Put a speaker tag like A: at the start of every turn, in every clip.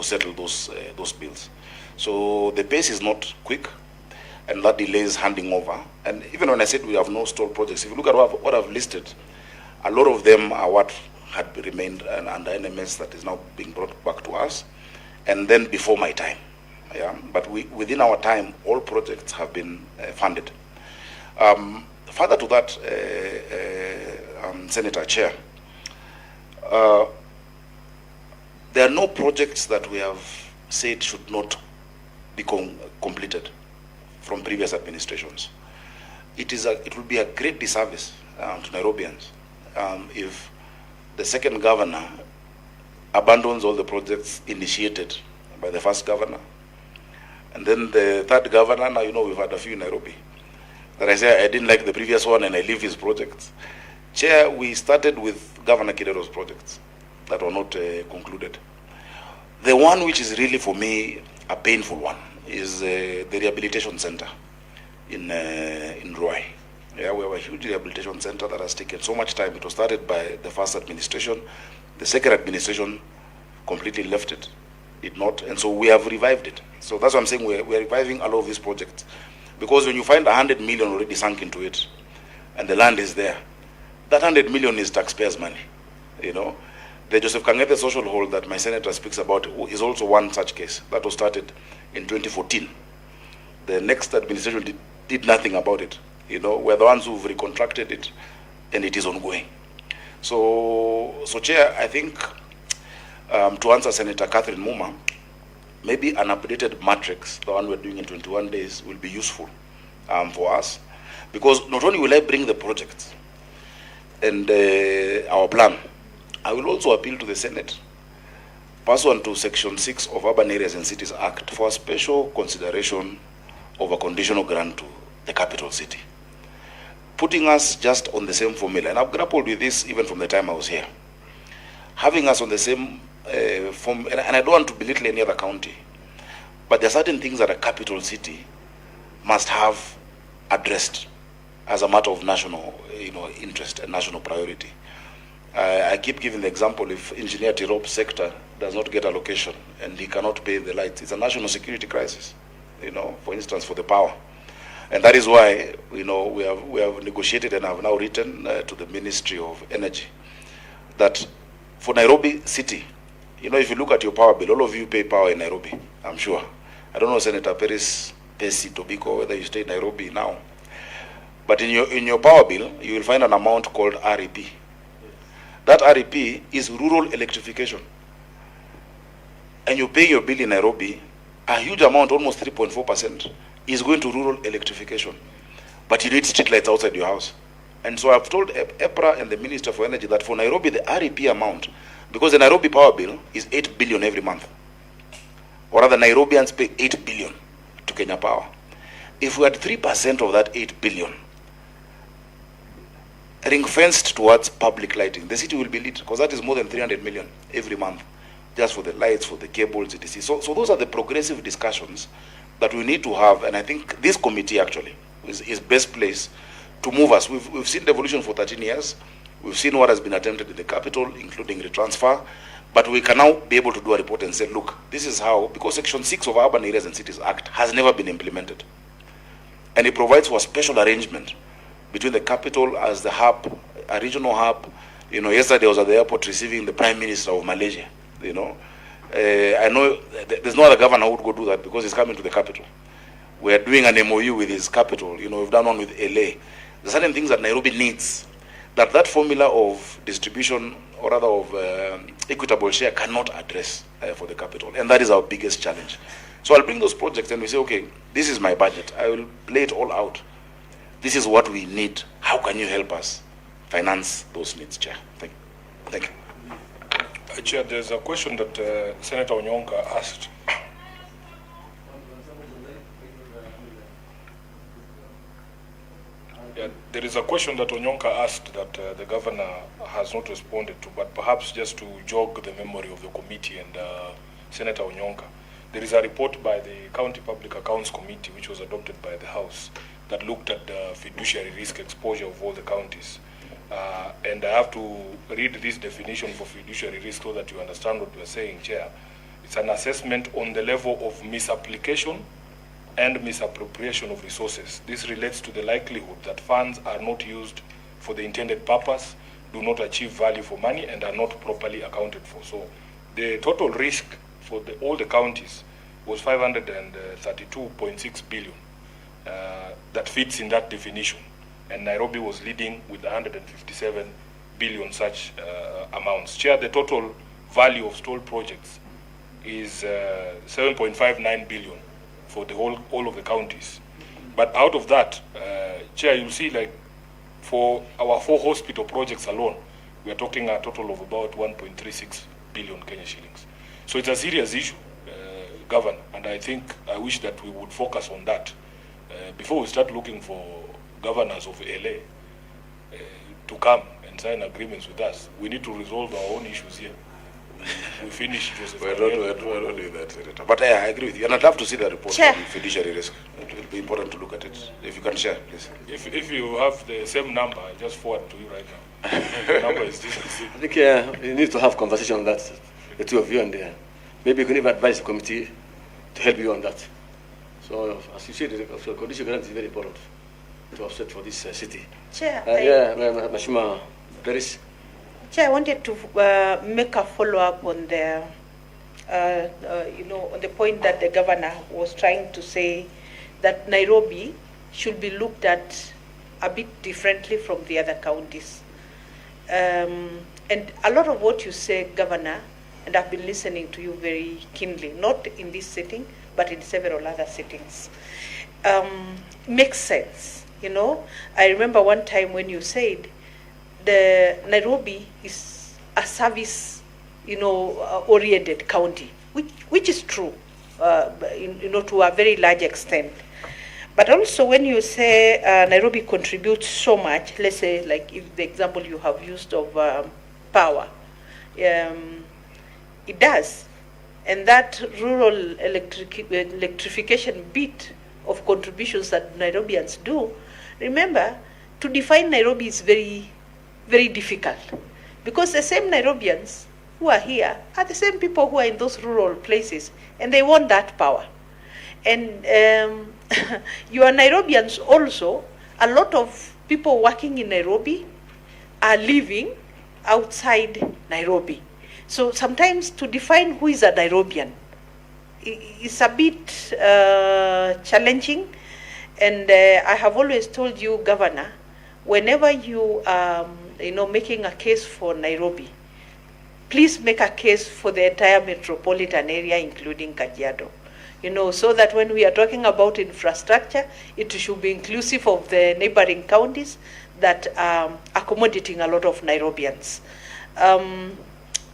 A: settle those bills. So the pace is not quick, and that delays handing over. And even when I said we have no stalled projects, if you look at what I've listed, a lot of them are what had remained under NMS that is now being brought back to us, and then before my time. Yeah, but within our time, all projects have been funded. Further to that, Senator Chair, there are no projects that we have said should not be completed from previous administrations. It will be a great disservice to Nairobians if the second governor abandons all the projects initiated by the first governor, and then the third governor, now you know we've had a few in Nairobi, that I say I didn't like the previous one and I leave his projects. Chair, we started with Governor Kidero's projects that were not concluded. The one which is really for me a painful one is the rehabilitation center in Ruai. Yeah, we have a huge rehabilitation center that has taken so much time. It was started by the first administration. The second administration completely left it, did not, and so we have revived it. So that's what I'm saying, we're reviving a lot of these projects. Because when you find 100 million already sunk into it, and the land is there, that 100 million is taxpayers' money, you know. The Joseph Kang'ethe social hall that my senator speaks about is also one such case. That was started in 2014. The next administration did nothing about it. You know, we're the ones who've recontracted it, and it is ongoing. So Chair, I think to answer Senator Catherine Muma, maybe an updated matrix, the one we're doing in 21 days, will be useful for us. Because not only will I bring the project and our plan, I will also appeal to the Senate, pursuant to Section 6 of Urban Areas and Cities Act, for a special consideration of a conditional grant to the capital city, putting us just on the same formula. And I've grappled with this even from the time I was here. Having us on the same form, and I don't want to belittle any other county, but there are certain things that a capital city must have addressed as a matter of national, interest and national priority. I keep giving the example, if Engineer Tirop's sector does not get allocation and he cannot pay the lights, it's a national security crisis, for instance, for the power. And that is why, we have negotiated and have now written to the Ministry of Energy that for Nairobi City, if you look at your power bill, all of you pay power in Nairobi, I'm sure. I don't know, Senator Perez Pesi Tobiko, whether you stay in Nairobi now. But in your power bill, you will find an amount called REP. That REP is rural electrification. And you pay your bill in Nairobi, a huge amount, almost 3.4%, is going to rural electrification. But you need street lights outside your house. And so I've told EPRA and the Minister for Energy that for Nairobi, the REP amount, because the Nairobi power bill is 8 billion every month. Or rather, Nairobians pay 8 billion to Kenya Power. If we had 3% of that 8 billion, ring-fenced towards public lighting, the city will be lit, because that is more than 300 million every month, just for the lights, for the cables, etc. So those are the progressive discussions that we need to have, and I think this committee actually is best placed to move us. We've seen devolution for 13 years. We've seen what has been attempted in the capital, including retransfer, but we can now be able to do a report and say, look, this is how, because Section 6 of Urban Areas and Cities Act has never been implemented. And it provides for a special arrangement between the capital as the hub, a regional hub. Yesterday I was at the airport receiving the Prime Minister of Malaysia. I know there's no other governor who would go do that because he's coming to the capital. We're doing an MOU with his capital. We've done one with LA. There's certain things that Nairobi needs that formula of distribution, or rather of equitable share, cannot address for the capital. And that is our biggest challenge. So I'll bring those projects and we say, okay, this is my budget. I will lay it all out. This is what we need. How can you help us finance those needs, Chair? Thank you.
B: Chair, there's a question that Senator Onyonka asked. Yeah, there is a question that Onyonka asked that the governor has not responded to, but perhaps just to jog the memory of the committee and Senator Onyonka. There is a report by the County Public Accounts Committee, which was adopted by the House, that looked at the fiduciary risk exposure of all the counties. And I have to read this definition for fiduciary risk so that you understand what we are saying, Chair. It's an assessment on the level of misapplication and misappropriation of resources. This relates to the likelihood that funds are not used for the intended purpose, do not achieve value for money, and are not properly accounted for. So the total risk for all the counties was 532.6 billion. That fits in that definition. And Nairobi was leading with 157 billion such amounts. Chair, the total value of stalled projects is 7.59 billion for all of the counties. But out of that, Chair, you'll see like for our 4 hospital projects alone, we are talking a total of about 1.36 billion Kenya shillings. So it's a serious issue, Governor, and I wish that we would focus on that before we start looking for governors of LA to come and sign agreements with us. We need to resolve our own issues here. We finish Joseph.
A: We're not doing that, Senator. But I agree with you, and I'd love to see the report on fiduciary risk. It will be important to look at it. If you can share, please.
B: If you have the same number, I just forward to you right now. The number is this.
C: I think you need to have conversation on that, the two of you, and maybe you can even advise the committee to help you on that. So, as you said, the condition grant is very important to offset for this city.
D: Chair,
C: Mashima Paris.
D: Chair, I wanted to make a follow-up on the, on the point that the governor was trying to say that Nairobi should be looked at a bit differently from the other counties. And a lot of what you say, Governor, and I've been listening to you very keenly, not in this sitting, but in several other sittings, makes sense. You know, I remember one time when you said the Nairobi is a service, oriented county, which is true, to a very large extent. But also when you say Nairobi contributes so much, let's say like if the example you have used of power, it does. And that rural electrification bit of contributions that Nairobians do, remember, to define Nairobi is very, very difficult. Because the same Nairobians who are here are the same people who are in those rural places, and they want that power. And you are Nairobians also, a lot of people working in Nairobi are living outside Nairobi. So sometimes to define who is a Nairobian is a bit challenging. And I have always told you, Governor, whenever you are making a case for Nairobi, please make a case for the entire metropolitan area, including Kajiado. So that when we are talking about infrastructure, it should be inclusive of the neighboring counties that are accommodating a lot of Nairobians.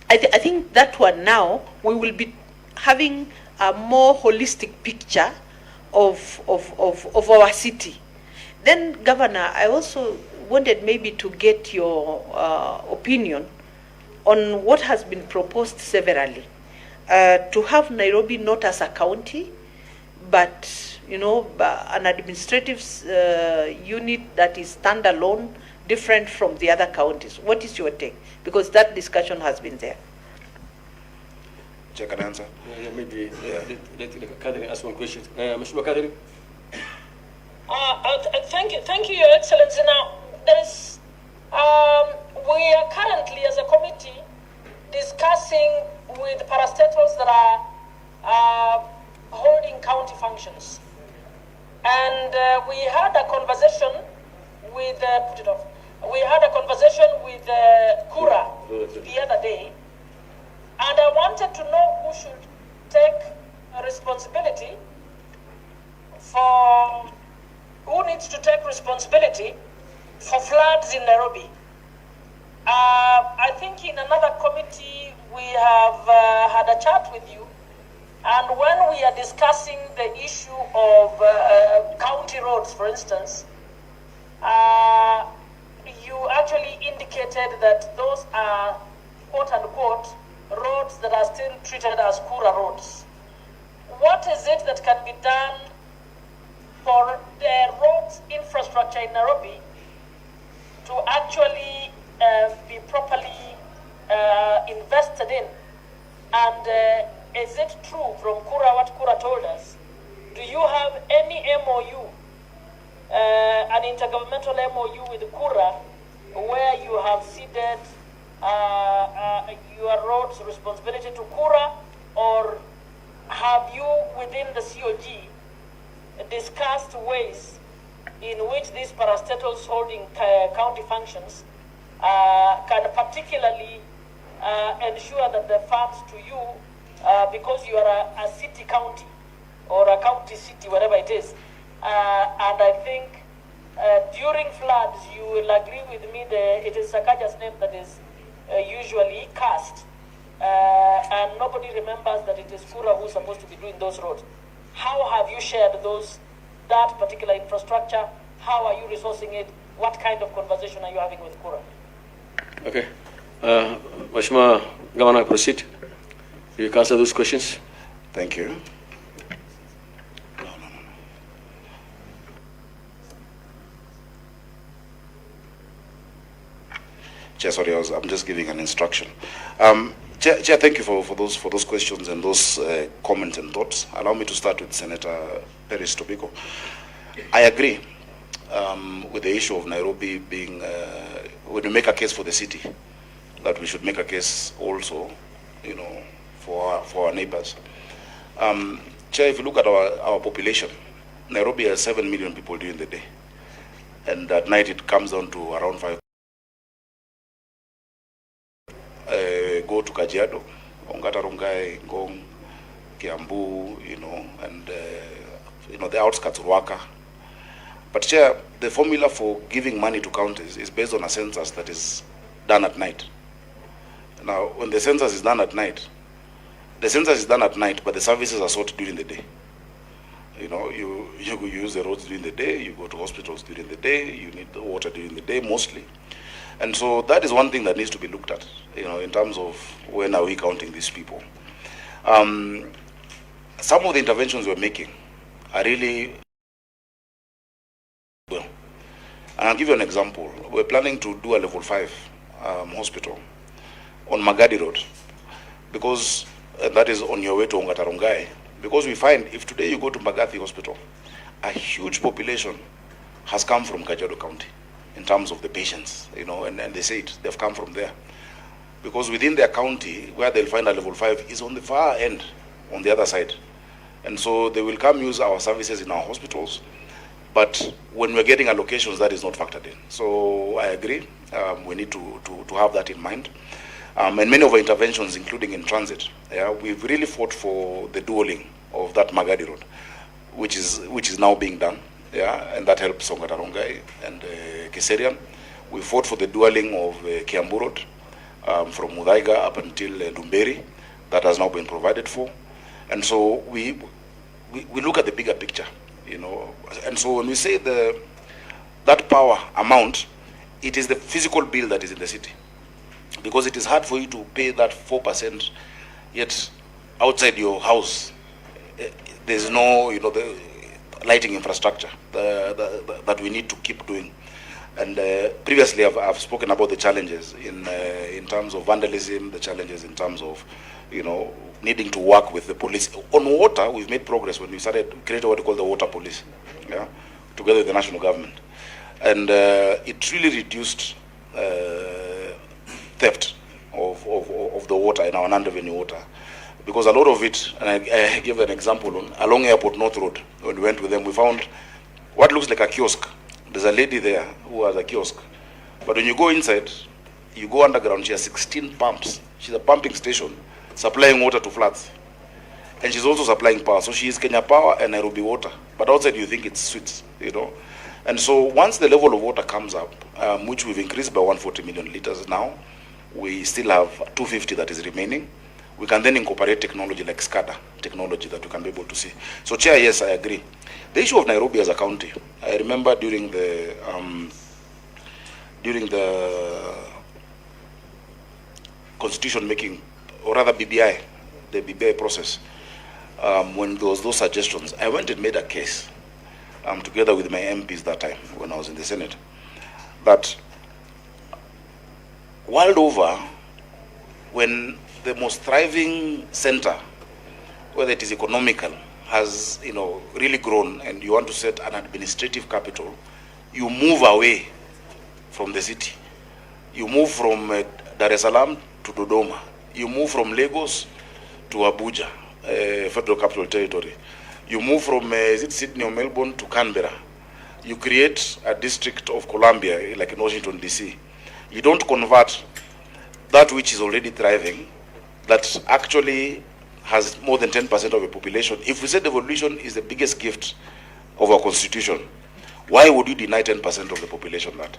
D: I think that one now, we will be having a more holistic picture of our city. Then, Governor, I also wanted maybe to get your opinion on what has been proposed severally. To have Nairobi not as a county, but an administrative unit that is standalone, different from the other counties. What is your take? Because that discussion has been there.
A: Check and answer.
C: Maybe let Catherine ask one question. Mr. Catherine.
E: Thank you, Your Excellency. Now, there is, we are currently, as a committee, discussing with parastatals that are holding county functions. And we had a conversation with, Kura the other day, and I wanted to know who should take responsibility who needs to take responsibility for floods in Nairobi. I think in another committee we have had a chat with you, and when we are discussing the issue of county roads, for instance, you actually indicated that those are, quote unquote, roads that are still treated as Kura roads. What is it that can be done for the roads infrastructure in Nairobi to actually be properly invested in? And is it the COG discussed ways in which these parastatals holding county functions can particularly ensure that the funds to you, because you are a city county or a county city, whatever it is, and I think during floods, you will agree with me that it is Sakaja's name that is usually cast, and nobody remembers that it is Kura who's supposed to be doing those roads. How have you shared that particular infrastructure? How are you resourcing it? What kind of conversation are you having with Kura?
C: Okay. Mheshimiwa Governor, proceed. You can answer those questions.
A: Thank you. Chair, sorry, I'm just giving an instruction. Chair, thank you for those questions and those comments and thoughts. Allow me to start with Senator Peris Tobiko. I agree with the issue of Nairobi being, when we make a case for the city, that we should make a case also, for our neighbors. Chair, if you look at our population, Nairobi has 7 million people during the day, and at night it comes down to around 5. Go to Kajiado, Ongata Rongai, Ngong, Kiambu, and the outskirts of Waka. But Chair, the formula for giving money to counties is based on a census that is done at night. Now, when the census is done at night, but the services are sought during the day. You use the roads during the day, you go to hospitals during the day, you need the water during the day mostly. And so that is one thing that needs to be looked at, in terms of when are we counting these people. Some of the interventions we're making are really well. And I'll give you an example. We're planning to do a level 5 hospital on Magadi Road, because that is on your way to Ongatarongai. Because we find if today you go to Magathi Hospital, a huge population has come from Kajiado County in terms of the patients, and they say they've come from there. Because within their county, where they'll find a level 5 is on the far end, on the other side. And so they will come use our services in our hospitals, but when we're getting allocations, that is not factored in. So I agree, we need to have that in mind. And many of our interventions, including in transit, we've really fought for the dualing of that Magadi Road, which is now being done. And that helps Ongatarongai and Kiserian. We fought for the dualing of Kiambu Road from Muthaiga up until Dumberi. That has now been provided for. And so we look at the bigger picture, And so when we say that power amount, it is the physical bill that is in the city. Because it is hard for you to pay that 4%, yet outside your house, there's no, the lighting infrastructure that we need to keep doing. And previously I've spoken about the challenges in terms of vandalism, the challenges in terms of needing to work with the police. On water, we've made progress when we started creating what we call the water police, together with the national government. And it really reduced theft of the water in our non-revenue water. Because a lot of it, and I give an example, along Airport North Road, when we went with them, we found what looks like a kiosk. There's a lady there who has a kiosk. But when you go inside, you go underground, she has 16 pumps. She's a pumping station, supplying water to floods. And she's also supplying power. So she is Kenya Power and Nairobi Water. But outside you think it's sweet, And so once the level of water comes up, which we've increased by 140 million liters now, we still have 250 that is remaining. We can then incorporate technology like SCADA technology that we can be able to see. So, Chair, yes, I agree. The issue of Nairobi as a county, I remember during the constitution making, or rather BBI, the BBI process, when there was those suggestions, I went and made a case together with my MPs that time when I was in the Senate, that world over, when the most thriving center, whether it is economical, has really grown, and you want to set an administrative capital, you move away from the city. You move from Dar es Salaam to Dodoma. You move from Lagos to Abuja, Federal Capital Territory. You move from, is it Sydney or Melbourne to Canberra. You create a district of Columbia, like in Washington, D.C. You don't convert that which is already thriving, that actually has more than 10% of the population. If we say devolution is the biggest gift of our constitution, why would you deny 10% of the population that?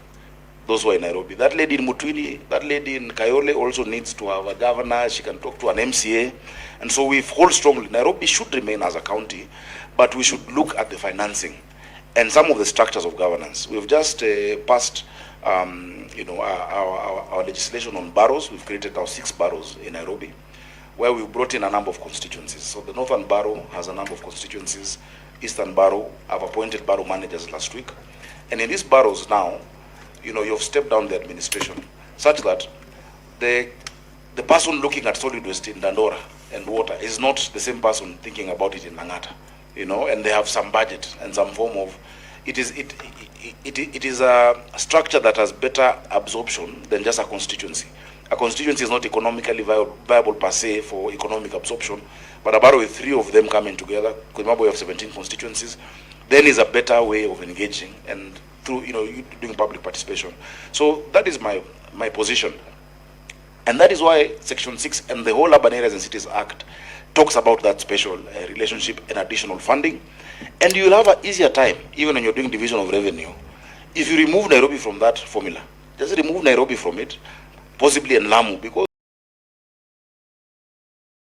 A: Those who are in Nairobi. That lady in Mutwini, that lady in Kayole also needs to have a governor. She can talk to an MCA. And so we hold strongly, Nairobi should remain as a county, but we should look at the financing and some of the structures of governance. We've just passed our legislation on boroughs. We've created our 6 boroughs in Nairobi, where we've brought in a number of constituencies. So the Northern Borough has a number of constituencies. Eastern Borough, I've appointed borough managers last week. And in these boroughs now, you've stepped down the administration such that the person looking at solid waste in Dandora and water is not the same person thinking about it in Langata, and they have some budget and some form of, it is a structure that has better absorption than just a constituency. A constituency is not economically viable per se for economic absorption, but a borough with 3 of them coming together, because we have 17 constituencies, then is a better way of engaging and through doing public participation. So that is my position. And that is why Section 6 and the whole Urban Areas and Cities Act talks about that special relationship and additional funding. And you'll have an easier time, even when you're doing division of revenue, if you remove Nairobi from that formula. Just remove Nairobi from it, possibly in Lamu, because